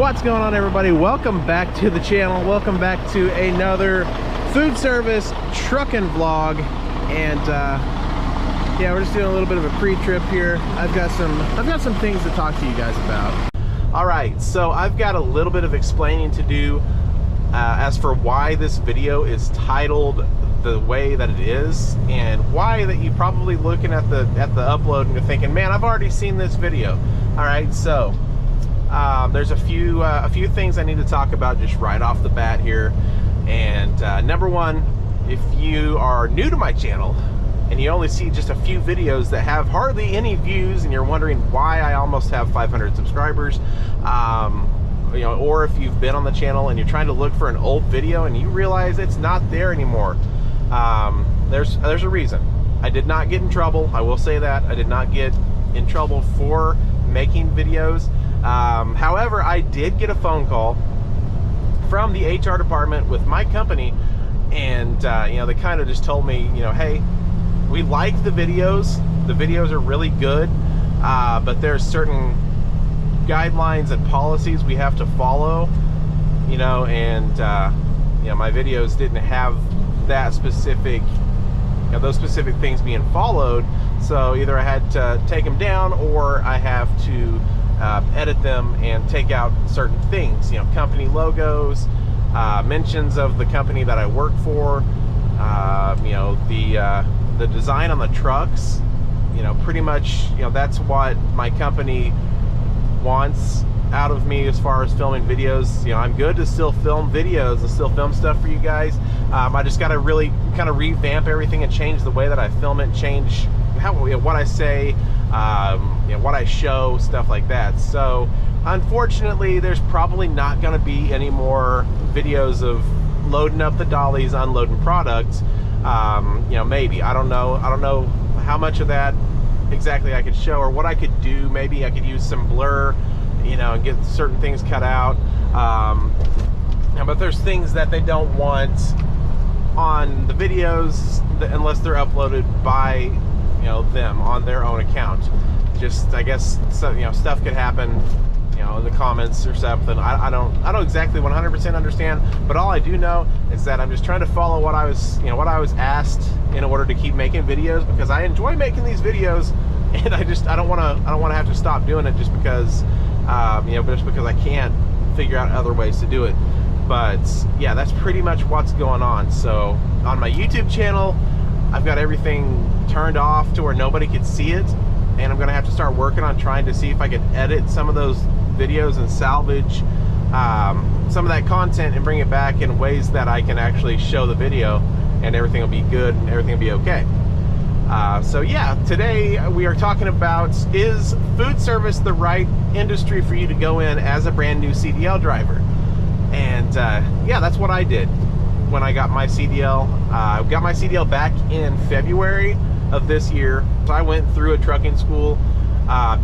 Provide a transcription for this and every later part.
What's going on, everybody? Welcome back to the channel. Welcome back to another food service trucking vlog. And yeah, we're just doing a little bit of a pre-trip here. I've got some things to talk to you guys about. All right, so I've got a little bit of explaining to do as for why this video is titled the way that it is, and why that you probably looking at the upload and you're thinking, man, I've already seen this video. All right, so there's a few things I need to talk about just right off the bat here. And number one, if you are new to my channel and you only see just a few videos that have hardly any views, and you're wondering why I almost have 500 subscribers, you know, or if you've been on the channel and you're trying to look for an old video and you realize it's not there anymore, there's a reason. I did not get in trouble. I will say that I did not get in trouble for making videos. However, I did get a phone call from the HR department with my company, and you know, they kind of just told me, you know, hey, we like the videos. The videos are really good, but there's certain guidelines and policies we have to follow, you know, and you know, my videos didn't have that specific, you know, those specific things being followed. So either I had to take them down, or I have to edit them and take out certain things, you know, company logos, mentions of the company that I work for, you know, the design on the trucks, you know, pretty much, you know, that's what my company wants out of me as far as filming videos. You know, I'm good to still film videos and still film stuff for you guys. I just got to really kind of revamp everything and change the way that I film it, change how, you know, what I say, you know, what I show, stuff like that. So unfortunately, there's probably not going to be any more videos of loading up the dollies, unloading products. You know, maybe, I don't know how much of that exactly I could show, or what I could do. Maybe I could use some blur, you know, and get certain things cut out. But there's things that they don't want on the videos unless they're uploaded by, you know, them on their own account. Just, I guess, so, you know, stuff could happen, you know, in the comments or something. I don't exactly 100% understand, but all I do know is that I'm just trying to follow what I was, you know, what I was asked in order to keep making videos, because I enjoy making these videos, and I don't want to have to stop doing it just because, you know, just because I can't figure out other ways to do it. But yeah, that's pretty much what's going on. So on my YouTube channel, I've got everything turned off to where nobody could see it, and I'm gonna have to start working on trying to see if I can edit some of those videos and salvage some of that content and bring it back in ways that I can actually show the video, and everything will be good and everything will be okay. So yeah, today we are talking about, is food service the right industry for you to go in as a brand new CDL driver? And yeah, that's what I did when I got my CDL. I got my CDL back in February of this year. So I went through a trucking school,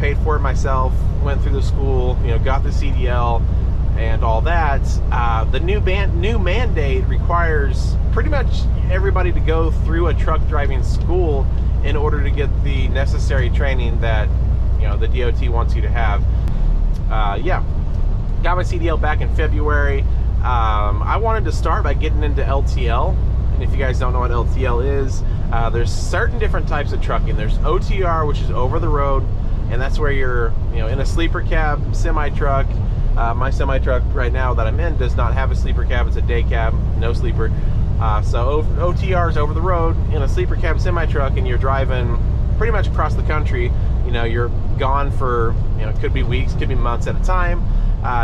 paid for it myself, went through the school, you know, got the CDL and all that. The new mandate requires pretty much everybody to go through a truck driving school in order to get the necessary training that, you know, the DOT wants you to have. Yeah, got my CDL back in February. I wanted to start by getting into LTL, and if you guys don't know what LTL is, there's certain different types of trucking. There's OTR, which is over the road, and that's where you're, you know, in a sleeper cab semi-truck. My semi-truck right now that I'm in does not have a sleeper cab. It's a day cab, no sleeper. So OTR is over the road in a sleeper cab semi-truck, and you're driving pretty much across the country. You know, you're gone for, you know, it could be weeks, could be months at a time.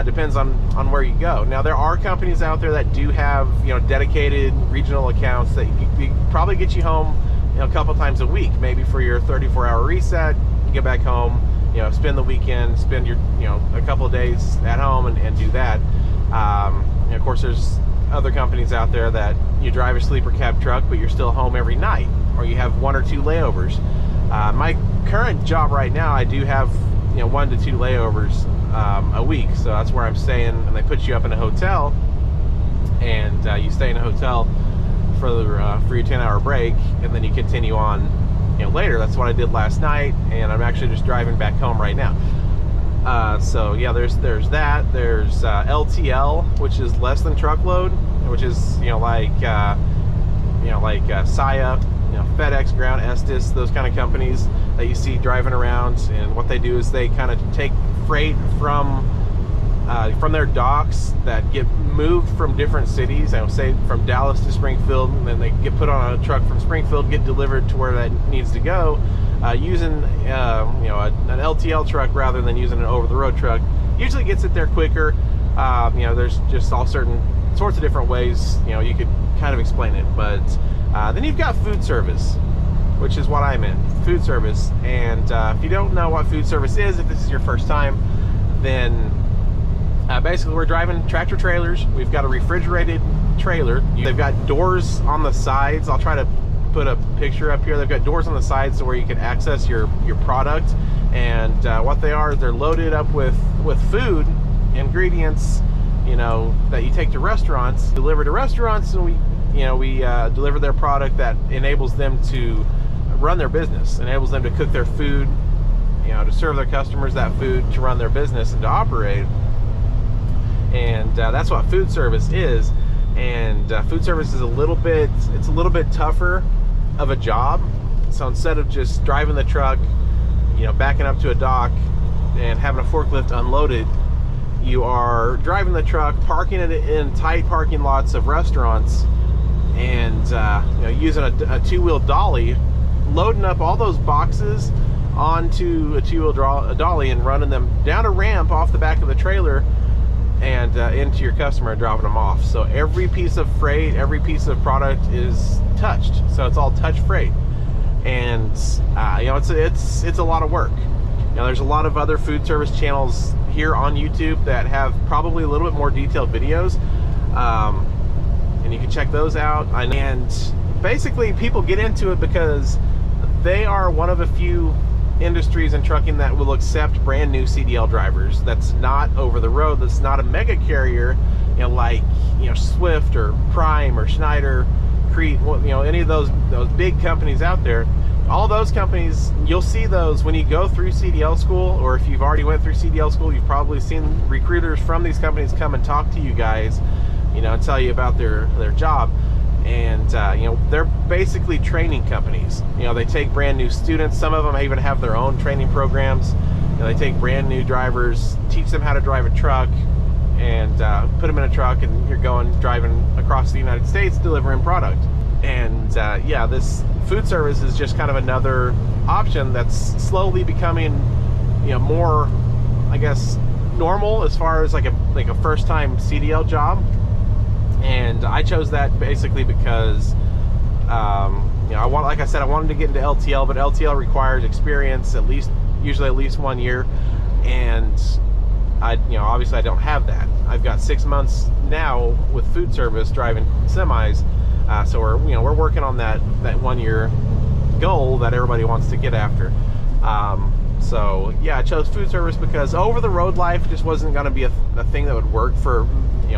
Depends on where you go. Now, there are companies out there that do have, you know, dedicated regional accounts that you probably get you home, you know, a couple times a week, maybe for your 34-hour reset. You get back home, you know, spend the weekend, spend your, you know, a couple of days at home and do that. And of course, there's other companies out there that you drive a sleeper cab truck, but you're still home every night, or you have 1 or 2 layovers. My current job right now, I do have, you know, 1 to 2 layovers a week, so that's where I'm staying, and they put you up in a hotel, and you stay in a hotel for your 10-hour break, and then you continue on, you know, later. That's what I did last night, and I'm actually just driving back home right now. So yeah, there's that. There's LTL, which is less than truckload, which is like Saia, FedEx, Ground, Estes, those kind of companies that you see driving around. And what they do is they kind of take freight from their docks that get moved from different cities. I would say from Dallas to Springfield, and then they get put on a truck from Springfield, get delivered to where that needs to go, using an LTL truck rather than using an over-the-road truck. Usually gets it there quicker. There's just all certain sorts of different ways you could kind of explain it. But then you've got food service, which is what I'm in, food service. And if you don't know what food service is, if this is your first time, then basically we're driving tractor trailers. We've got a refrigerated trailer. They've got doors on the sides. I'll try to put a picture up here. They've got doors on the sides where you can access your product. And what they are is they're loaded up with food, ingredients, that you take to restaurants, deliver to restaurants, and we deliver their product that enables them to run their business, enables them to cook their food, to serve their customers that food, to run their business and to operate. And that's what food service is. And food service is a little bit tougher of a job. So instead of just driving the truck, backing up to a dock and having a forklift unloaded, you are driving the truck, parking it in tight parking lots of restaurants, and using a two-wheel dolly, loading up all those boxes onto a two-wheel dolly and running them down a ramp off the back of the trailer and into your customer and dropping them off. So every piece of freight, every piece of product is touched. So it's all touch freight, and it's a lot of work. There's a lot of other food service channels here on YouTube that have probably a little bit more detailed videos, and you can check those out. And basically people get into it because they are one of a few industries in trucking that will accept brand new CDL drivers. That's not over the road. That's not a mega carrier, like Swift or Prime or Schneider, Crete, any of those big companies out there. All those companies, you'll see those when you go through CDL school, or if you've already went through CDL school, you've probably seen recruiters from these companies come and talk to you guys, and tell you about their job. And they're basically training companies. They take brand new students. Some of them even have their own training programs. They take brand new drivers, teach them how to drive a truck, and put them in a truck, and you're driving across the United States delivering product. And this food service is just kind of another option that's slowly becoming more, I guess, normal as far as like a first-time CDL job. And I chose that basically because like I said, I wanted to get into LTL, but LTL requires experience, usually at least 1 year, and obviously I don't have that. I've got 6 months now with food service driving semis. So we're working on that 1 year goal that everybody wants to get after. So yeah, I chose food service because over the road life just wasn't going to be a thing that would work for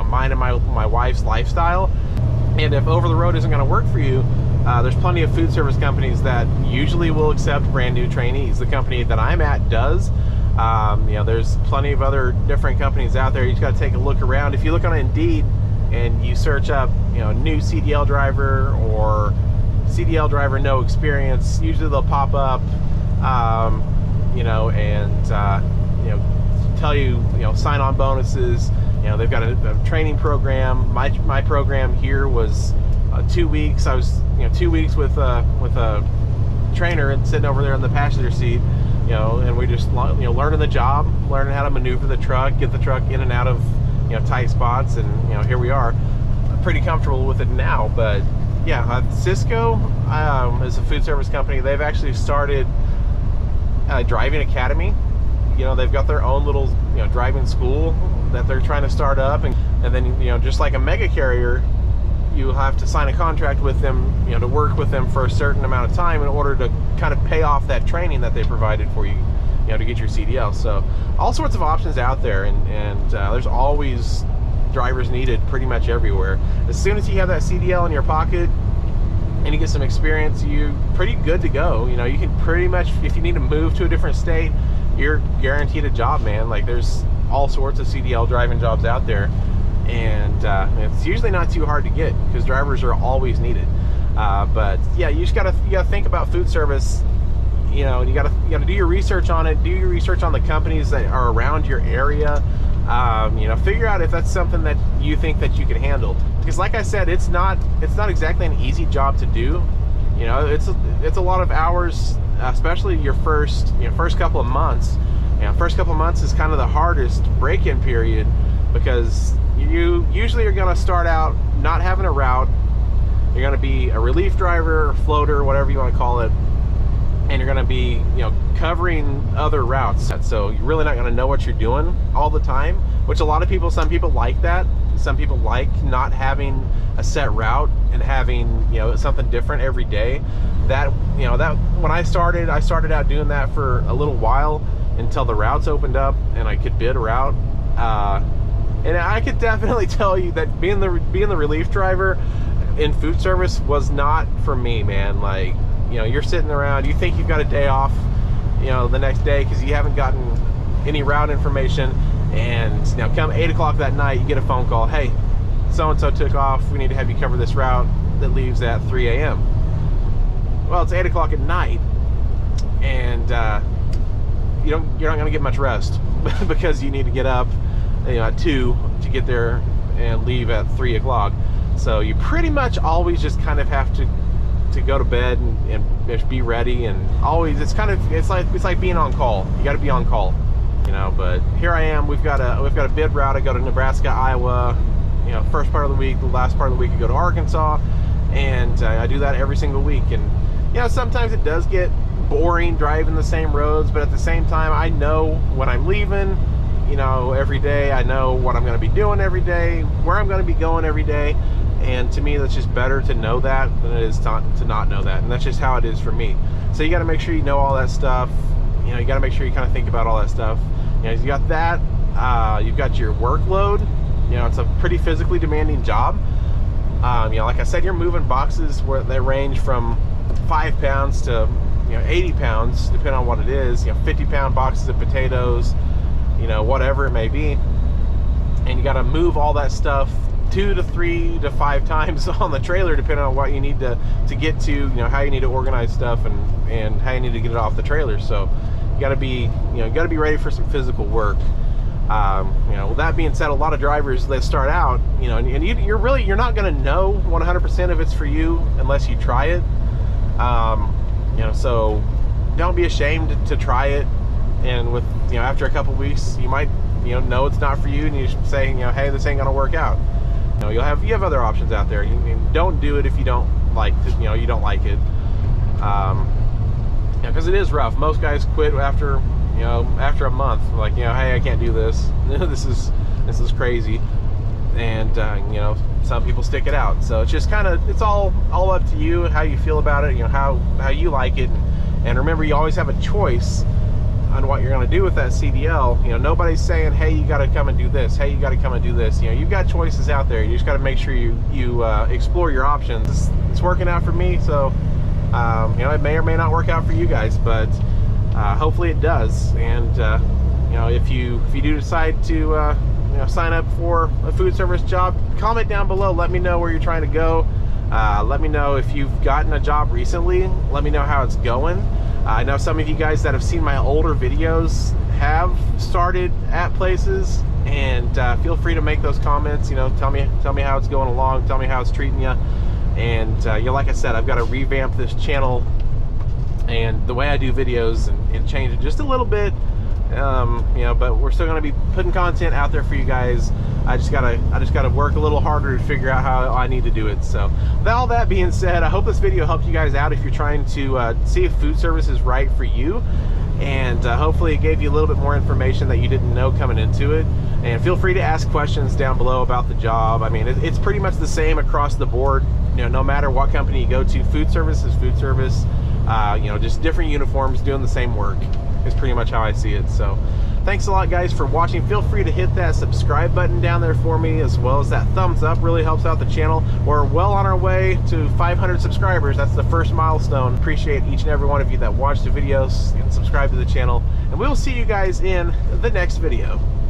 mine and my wife's lifestyle. And if over the road isn't going to work for you, there's plenty of food service companies that usually will accept brand new trainees. The company that I'm at does. There's plenty of other different companies out there. You just got to take a look around. If you look on Indeed and you search up new CDL driver or CDL driver no experience, usually they'll pop up and tell you sign-on bonuses. They've got a training program. My program here was 2 weeks. I was 2 weeks with a trainer and sitting over there in the passenger seat, and we just learning the job, learning how to maneuver the truck, get the truck in and out of tight spots, and here we are. I'm pretty comfortable with it now. But yeah, Cisco is a food service company. They've actually started a driving academy. They've got their own little driving school that they're trying to start up, and then just like a mega carrier, you have to sign a contract with them to work with them for a certain amount of time in order to kind of pay off that training that they provided for you, to get your CDL. So all sorts of options out there, and there's always drivers needed pretty much everywhere. As soon as you have that CDL in your pocket and you get some experience, you're pretty good to go. You can pretty much, if you need to move to a different state, you're guaranteed a job, man. Like, there's all sorts of CDL driving jobs out there, and it's usually not too hard to get because drivers are always needed. But yeah, you gotta think about food service. You know, you gotta do your research on it. Do your research on the companies that are around your area. You know, figure out if that's something that you think that you can handle. Because, like I said, it's not exactly an easy job to do. You know, it's a lot of hours, especially your first couple of months. You know, first couple of months is kind of the hardest break-in period, because you usually are going to start out not having a route. You're going to be a relief driver, floater, whatever you want to call it, and you're going to be, you know, covering other routes. So you're really not going to know what you're doing all the time, which some people like that. Some people like not having a set route and having, you know, something different every day. That, you know, that when I started out doing that for a little while until the routes opened up and I could bid a route. And I could definitely tell you that being the relief driver in food service was not for me, man. Like, you know, you're sitting around, you think you've got a day off, you know, the next day because you haven't gotten any route information, and now come 8 o'clock that night, you get a phone call, hey, so-and-so took off, we need to have you cover this route that leaves at 3 a.m. Well, it's 8 o'clock at night, and you're not going to get much rest because you need to get up, you know, at 2 to get there and leave at 3 o'clock. So you pretty much always just kind of have to go to bed and be ready, and always it's like being on call. You got to be on call, you know. But here I am. We've got a bid route. I go to Nebraska, Iowa, you know, first part of the week. The last part of the week I go to Arkansas, and I do that every single week. And you know, sometimes it does get boring driving the same roads, but at the same time, I know when I'm leaving, you know, every day. I know what I'm going to be doing every day, where I'm going to be going every day. And to me, that's just better to know that than it is to not know that. And that's just how it is for me. So you got to make sure you know all that stuff. You know, you got to make sure you kind of think about all that stuff. You know, you got that. You've got your workload. You know, it's a pretty physically demanding job. You know, like I said, you're moving boxes where they range from 5 pounds to, you know, 80 pounds, depending on what it is. You know, 50-pound boxes of potatoes, you know, whatever it may be. And you got to move all that stuff 2 to 3 to 5 times on the trailer, depending on what you need to get to, you know, how you need to organize stuff and how you need to get it off the trailer. So you got to be, you know, ready for some physical work. You know, with that being said, a lot of drivers that start out, you know, and you're not going to know 100% if it's for you unless you try it. You know, so don't be ashamed to try it. And with, you know, after a couple weeks, you might, you know it's not for you, and you say, you know, hey, this ain't gonna work out. You know, you have other options out there. You don't do it if you don't like, you know, you don't like it. Because it is rough. Most guys quit after a month. Like, you know, hey, I can't do this. this is crazy. And you know, some people stick it out. So it's just kind of, it's all up to you and how you feel about it. You know, how you like it. And remember, you always have a choice on what you're going to do with that CDL. You know, nobody's saying, hey, you got to come and do this, hey, you got to come and do this. You know, you've got choices out there. You just got to make sure you explore your options. It's working out for me, so you know, it may or may not work out for you guys, but hopefully it does. And you know, if you do decide to you know, sign up for a food service job, comment down below. Let me know where you're trying to go. Let me know if you've gotten a job recently. Let me know how it's going. I know some of you guys that have seen my older videos have started at places, and feel free to make those comments. You know, tell me how it's going along. Tell me how it's treating you. And you know, like I said, I've got to revamp this channel and the way I do videos and change it just a little bit. You know, but we're still going to be putting content out there for you guys. I just gotta work a little harder to figure out how I need to do it. So with all that being said, I hope this video helped you guys out if you're trying to see if food service is right for you, and hopefully it gave you a little bit more information that you didn't know coming into it. And feel free to ask questions down below about the job. I mean, it's pretty much the same across the board. You know, no matter what company you go to, food service is food service. You know, just different uniforms doing the same work. is pretty much how I see it. So thanks a lot, guys, for watching. Feel free to hit that subscribe button down there for me, as well as that thumbs up. Really helps out the channel. We're well on our way to 500 subscribers. That's the first milestone. Appreciate each and every one of you that watch the videos and subscribe to the channel, and we will see you guys in the next video.